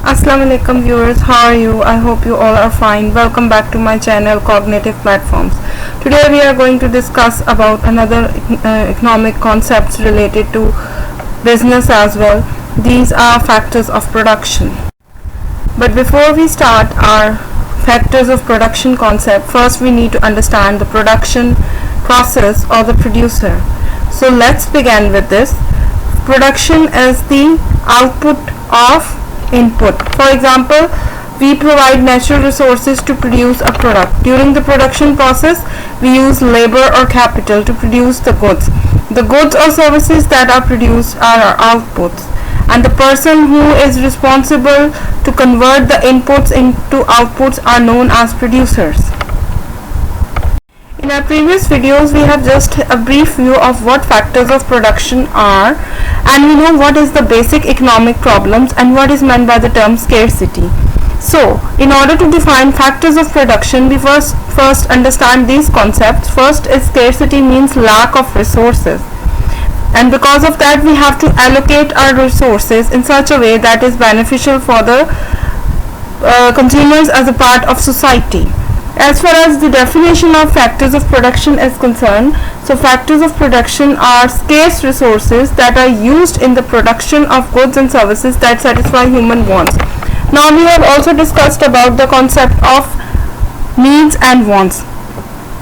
Assalamualaikum viewers, how are you? I hope you all are fine. Welcome back to my channel Cognitive Platforms. Today we are going to discuss about another economic concepts related to business as well. These are factors of production. But before we start our factors of production concept, first we need to understand the production process or the producer. So let's begin with this. Production is the output of input. For example, we provide natural resources to produce a product. During the production process, we use labor or capital to produce the goods. The goods or services that are produced are our outputs, and the person who is responsible to convert the inputs into outputs are known as producers. In our previous videos, we have just a brief view of what factors of production are, and we know what is the basic economic problems and what is meant by the term scarcity. So, in order to define factors of production, we first understand these concepts. First is scarcity means lack of resources, and because of that we have to allocate our resources in such a way that is beneficial for the consumers as a part of society. As far as the definition of factors of production is concerned, so factors of production are scarce resources that are used in the production of goods and services that satisfy human wants. Now we have also discussed about the concept of needs and wants.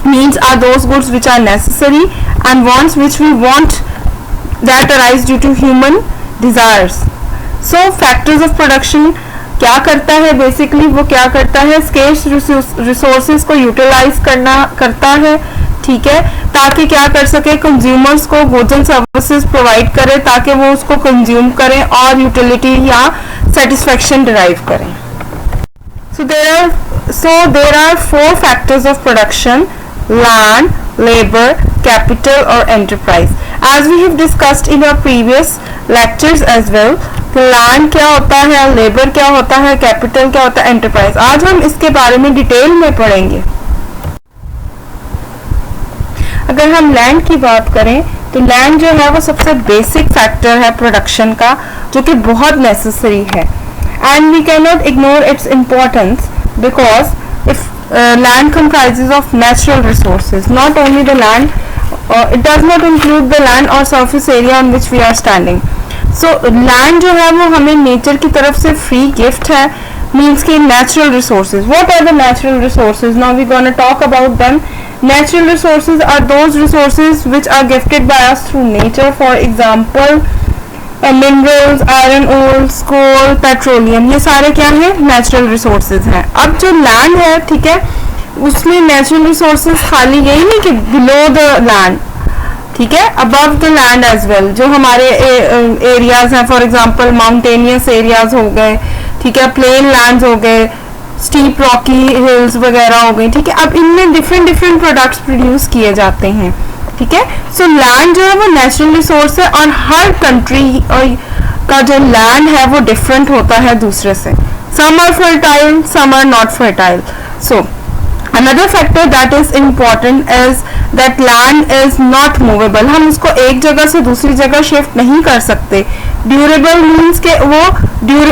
Needs are those goods which are necessary, and wants which we want that arise due to human desires. So factors of production क्या करता है, basically वो क्या करता है, scarce resources को utilise करता है, ठीक है, ताकि क्या कर सके, कंज्यूमर्स को गुड्स एंड सर्विसेज प्रोवाइड करे ताकि वो उसको कंज्यूम करें और यूटिलिटी या सेटिस्फेक्शन डिराइव करें. So there are four factors of production: land, labor, capital or enterprise. As we have discussed in our previous lectures as well, land क्या होता है, लेबर क्या होता है, कैपिटल क्या होता है, एंटरप्राइज. आज हम इसके बारे में डिटेल में पढ़ेंगे. अगर हम लैंड की बात करें तो लैंड जो है वो सबसे बेसिक फैक्टर है प्रोडक्शन का, जो कि बहुत नेसेसरी है, and we cannot ignore its importance because if land comprises of natural resources. Not only the land, it does not include the land or surface area on which we are standing. So land जो है वो हमें nature की तरफ से free gift है, means कि natural resources. What are the natural resources? Now we gonna talk about them. Natural resources are those resources which are gifted by us through nature. For example, minerals, iron ores, coal, petroleum, ये सारे क्या है, natural resources हैं. अब जो land है, ठीक है, उसमें नेचुरल रिसोर्सेज खाली यही नहीं कि बिलो द लैंड, ठीक है, above the land as well. जो हमारे एरियाज हैं, फॉर एग्जांपल माउंटेनियस एरियाज हो गए, ठीक है, प्लेन लैंड्स हो गए, स्टीप रॉकी हिल्स वगैरह हो गई, ठीक है. अब इनमें डिफरेंट प्रोडक्ट्स प्रोड्यूस किए जाते हैं, ठीक है. सो लैंड जो है वो नेचुरल रिसोर्स है, और हर कंट्री का जो लैंड है वो डिफरेंट होता है दूसरे से. Some are fertile, some are not fertile. So another factor that is important is that land is not movable. हम उसको एक जगह से दूसरी जगह शिफ्ट नहीं कर सकते. ड्यूरेबल मीन्स के वो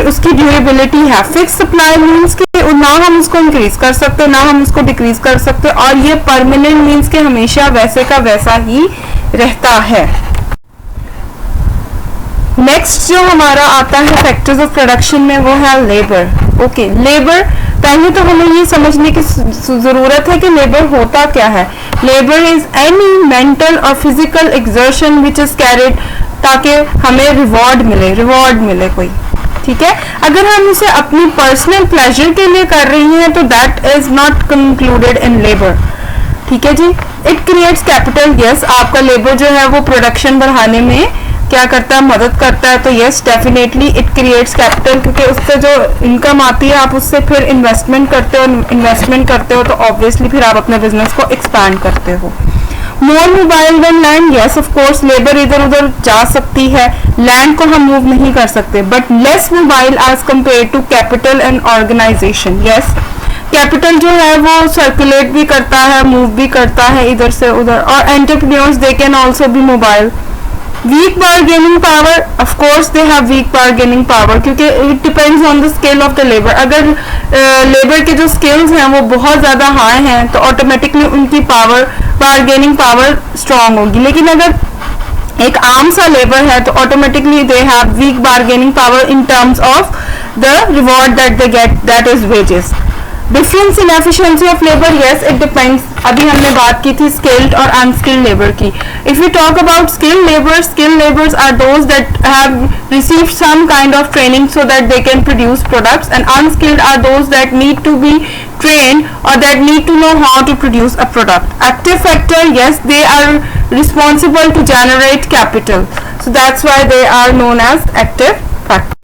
उसकी ड्यूरेबिलिटी है. फिक्स सप्लाई मीन्स के ना हम उसको इंक्रीज कर सकते ना हम उसको डिक्रीज कर सकते, और ये परमानेंट मीन्स के हमेशा वैसे का वैसा ही रहता है. नेक्स्ट जो हमारा आता है फैक्टर्स ऑफ प्रोडक्शन में वो है लेबर. ओके, लेबर पहले तो हमें ये समझने की जरूरत है कि लेबर होता क्या है. लेबर इज एनी मेंटल और physical exertion which is carried, ताकि हमें रिवॉर्ड मिले कोई, ठीक है. अगर हम इसे अपनी पर्सनल प्लेजर के लिए कर रही हैं तो that is not concluded in labour, ठीक है जी. It creates capital. यस, आपका लेबर जो है वो प्रोडक्शन बढ़ाने में क्या करता है, मदद करता है. तो yes, definitely it creates capital, क्योंकि उससे जो इनकम आती है आप उससे फिर इन्वेस्टमेंट करते हो तो ऑब्वियसली फिर आप अपने बिजनेस को एक्सपैंड करते हो. More mobile than land. Yes, of course labour इधर उधर जा सकती है, लैंड को हम मूव नहीं कर सकते, but less mobile as compare to capital and organisation. Yes, capital जो है वो सर्कुलेट भी करता है, मूव भी करता है इधर से उधर, और entrepreneurs they can also be mobile, weak bargaining power, of course they have weak bargaining power, क्योंकि it depends on the skill of the labour. अगर लेबर के जो स्किल्स हैं वो बहुत ज़्यादा हाई हैं तो ऑटोमेटिकली उनकी पावर, बार्गेनिंग पावर स्ट्रांग होगी. लेकिन अगर एक आम सा लेबर है तो automatically they have weak bargaining power in terms of the reward that they get, that is wages. Difference in efficiency of labour, yes it depends. अभी हमने बात की थी स्किल्ड और अनस्किल्ड लेबर की. If you talk about skilled labours are those that have received some kind of training so that they can produce products, and unskilled are those that need to be trained or that need to know how to produce a product. Active factor, yes, they are responsible to generate capital, so that's why they are known as active factor.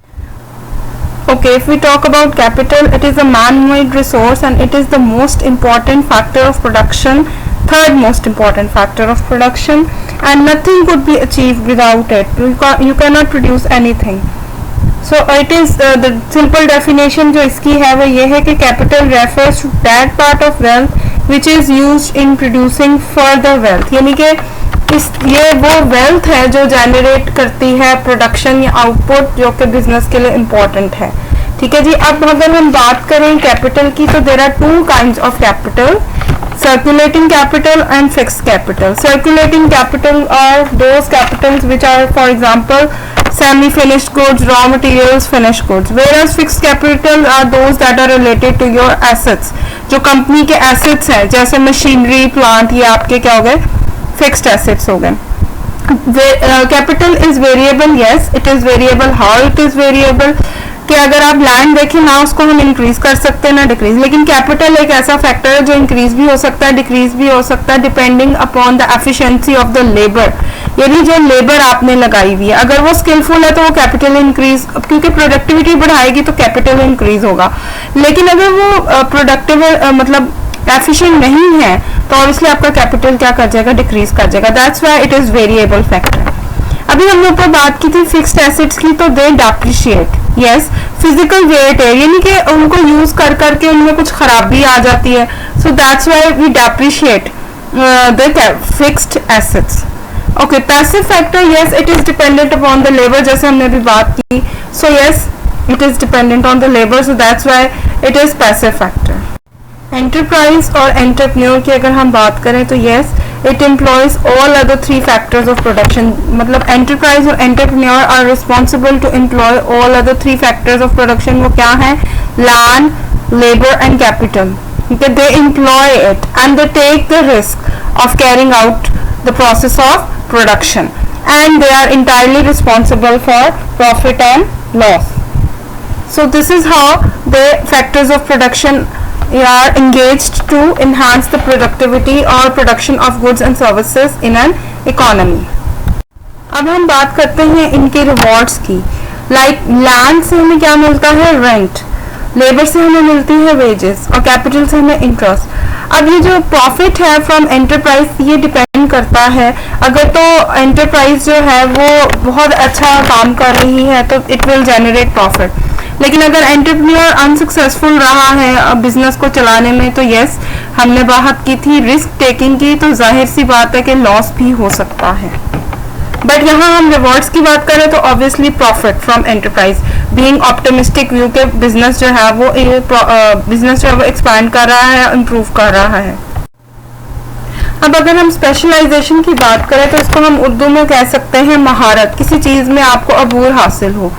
Okay, if we talk about capital, it is a man-made resource and it is the most important factor of production, third most important factor of production, and nothing could be achieved without it. You cannot produce anything. So it is the simple definition जो इसकी है वो ये है कि capital refers to that part of wealth which is used in producing further wealth. यानी कि ये वो wealth है जो generate करती है production या output जो कि business के लिए important है. ठीक है जी. अब अगर हम बात करें capital की तो there are two kinds of capital, circulating capital and fixed capital. Circulating capital are those capitals which are, for example, semi-finished goods, raw materials, finished goods. Whereas fixed capital are those that are related to your assets. जो company के assets हैं जैसे machinery, plant, ये आपके क्या हो गए? Fixed assets हो गए. Capital is variable, yes, it is variable. How it is variable? कि अगर आप लैंड देखें ना उसको हम इंक्रीज कर सकते हैं ना डिक्रीज, लेकिन कैपिटल एक ऐसा फैक्टर है जो इंक्रीज भी हो सकता है, डिक्रीज भी हो सकता है, depending upon the efficiency of the labour. यानी जो लेबर आपने लगाई हुई है अगर वो स्किलफुल है तो वो कैपिटल इंक्रीज, क्योंकि प्रोडक्टिविटी बढ़ाएगी तो कैपिटल इंक्रीज होगा. लेकिन अगर वो प्रोडक्टिव मतलब एफिशिएंट नहीं है तो ऑब्वियसली आपका कैपिटल क्या कर जाएगा? डिक्रीज कर जाएगा. That's why it is variable factor. अभी हमने ऊपर बात की थी फिक्स्ड एसेट्स की, तो दे डेप्रिशिएट. यस, फिजिकल वेट है यानी कि उनको यूज कर करके उनमें कुछ खराबी आ जाती है, so that's why we depreciate the fixed assets. Okay, passive factor, yes it is dependent upon the labour, जैसे हमने अभी बात की. So yes it is dependent on the labour, so that's why it is passive factor. Enterprise और entrepreneur की अगर हम बात करें तो yes it employs all other three factors of production. मतलब enterprise और entrepreneur are responsible to employ all other three factors of production. वो क्या है? land, labor and capital. Okay, they employ it and they take the risk of carrying out the process of production and they are entirely responsible for profit and loss. So this is how the factors of production are engaged to enhance the productivity or production of goods and services in an economy. अब हम बात करते हैं इनके rewards की. Like land से हमें क्या मिलता है? रेंट. लेबर से हमें मिलती है वेजेस और कैपिटल से हमें इंटरेस्ट. अब ये जो प्रॉफिट है फ्रॉम एंटरप्राइज ये डिपेंड करता है. अगर तो एंटरप्राइज जो है वो बहुत अच्छा काम कर रही है तो इट विल जनरेट प्रॉफिट. लेकिन अगर एंटरप्रेन्योर अनसक्सेसफुल रहा है बिजनेस को चलाने में तो यस, हमने बात की थी रिस्क टेकिंग की, तो जाहिर सी बात है कि लॉस भी हो सकता है. बट यहाँ हम रिवॉर्ड्स की बात करें तो obviously profit from enterprise, being optimistic view के बिजनेस जो है वो एक्सपैंड कर रहा है, इम्प्रूव कर रहा है. अब अगर हम स्पेशलाइजेशन की बात करें तो इसको हम उर्दू में कह सकते हैं महारत, किसी चीज में आपको अबूर हासिल हो.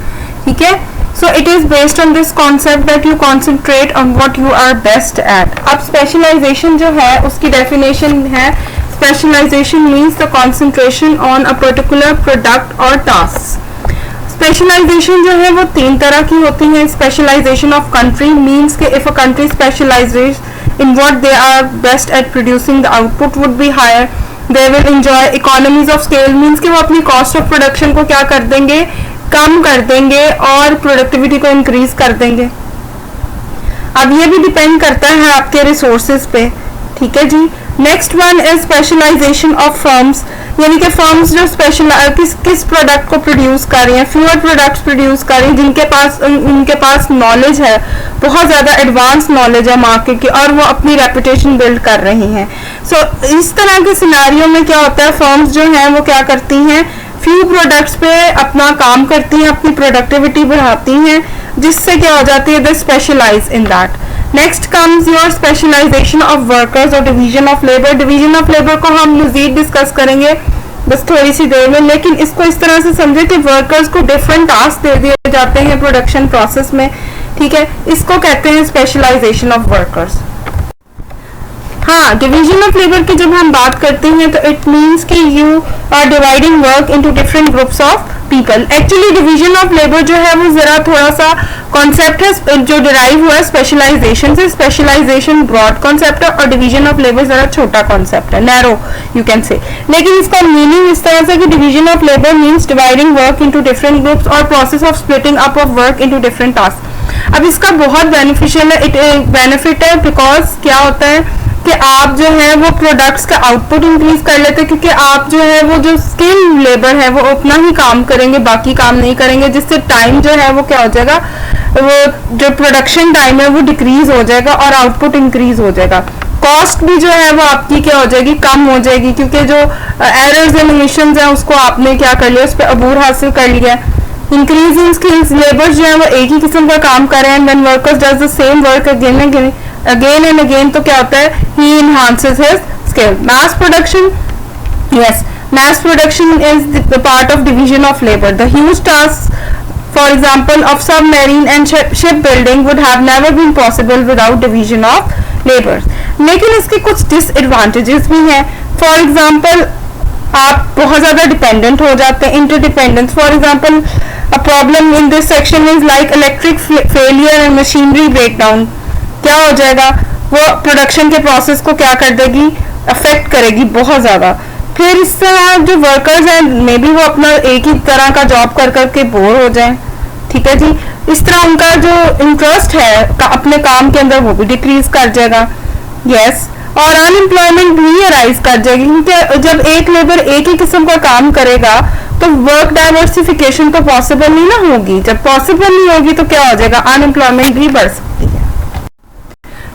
ठीक है. So it is based on this concept that you concentrate on what you are best at. अब specialization जो है उसकी definition है, specialization means the concentration on a particular product or task. Specialization जो है वो तीन तरह की होती है. Specialization of country means कि if a country specializes in what they are best at producing, the output would be higher. They will enjoy economies of scale means कि वो अपनी cost of production को क्या कर देंगे? कम कर देंगे और प्रोडक्टिविटी को इंक्रीज कर देंगे. अब ये भी डिपेंड करता है आपके रिसोर्सेज पे. ठीक है जी. Next one is specialisation of firms, यानी कि फर्म्स जो किस प्रोडक्ट को प्रोड्यूस कर रही हैं, फ्यूअर प्रोडक्ट्स प्रोड्यूस कर रही हैं उनके पास नॉलेज है, बहुत ज़्यादा एडवांस नॉलेज है मार्केट की और वो अपनी रेपुटेशन बिल्ड कर रही हैं. सो इस तरह के सिनेरियो में क्या होता है, फर्म्स जो हैं वो क्या करती हैं, फ्यू प्रोडक्ट्स पे अपना काम करती हैं, अपनी प्रोडक्टिविटी बढ़ाती हैं, जिससे क्या हो जाती है, they specialise in that. Next comes your specialisation of workers और division of labour. Division of labour को हम मजीद डिस्कस करेंगे बस थोड़ी सी देर में, लेकिन इसको इस तरह से समझे कि वर्कर्स को डिफरेंट टास्क दे दिए जाते हैं प्रोडक्शन प्रोसेस में. ठीक है, इसको कहते हैं स्पेशलाइजेशन ऑफ वर्कर्स. हाँ, डिवीजन ऑफ लेबर की जब हम बात करते हैं तो इट मीन्स कि you are dividing work into different groups of people. Actually division of labour जो है वो जरा थोड़ा सा कॉन्सेप्ट है जो डिराइव हुआ है स्पेशलाइजेशन से. स्पेशलाइजेशन ब्रॉड कॉन्सेप्ट है और डिवीजन ऑफ लेबर जरा छोटा कॉन्सेप्ट है, नैरो यू कैन से. लेकिन इसका मीनिंग इस तरह से कि division of labour means dividing work into different groups और process of splitting up of work into different task. अब इसका बहुत बेनिफिशियल है, बेनिफिट है बिकॉज क्या होता है कि आप जो है वो प्रोडक्ट्स का आउटपुट इंक्रीज कर लेते हैं, क्योंकि आप जो है वो जो स्किल लेबर है वो उतना ही काम करेंगे, बाकी काम नहीं करेंगे, जिससे टाइम जो है वो क्या हो जाएगा, वो जो प्रोडक्शन टाइम है वो डिक्रीज हो जाएगा और आउटपुट इंक्रीज हो जाएगा. कॉस्ट भी जो है वो आपकी क्या हो जाएगी, कम हो जाएगी, क्योंकि जो एरर्स एंड ओमिशंस हैं उसको आपने क्या कर लिया, उस पर अबूर हासिल कर लिया. इंक्रीज इन स्किल्स, लेबर जो है वो एक ही किस्म का काम कर रहे हैं, when workers does the same work again and again तो क्या होता है, he enhances his skill. Mass production, yes, mass production is the part of division of labor. The huge tasks, for example, of submarine and shipbuilding would have never been possible without division of labor. लेकिन इसके कुछ disadvantages भी हैं. For example, आप बहुत ज़्यादा dependent हो जाते हैं, interdependence. For example, a problem in this section is like electric failure and machinery breakdown. क्या हो जाएगा, वो प्रोडक्शन के प्रोसेस को क्या कर देगी, अफेक्ट करेगी बहुत ज़्यादा. फिर इस तरह जो वर्कर्स हैं मे बी वो अपना एक ही तरह का जॉब कर करके बोर हो जाएं. ठीक है जी, इस तरह उनका जो इंटरेस्ट है अपने काम के अंदर वो भी डिक्रीज कर जाएगा. यस, और अनएम्प्लॉयमेंट भी अराइज कर जाएगी, क्योंकि जब एक लेबर एक ही किस्म का काम करेगा तो वर्क डाइवर्सिफिकेशन तो पॉसिबल नहीं ना होगी. जब पॉसिबल नहीं होगी तो क्या हो जाएगा, अनएम्प्लॉयमेंट भी बढ़ सकती है.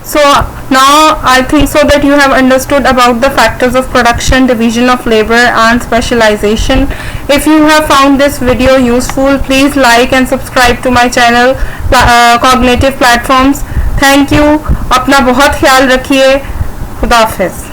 So now I think so that you have understood about the factors of production, division of labor and specialization. If you have found this video useful, please like and subscribe to my channel Cognitive Platforms. Thank you. अपना बहुत ख्याल रखिए. खुदा हाफिज.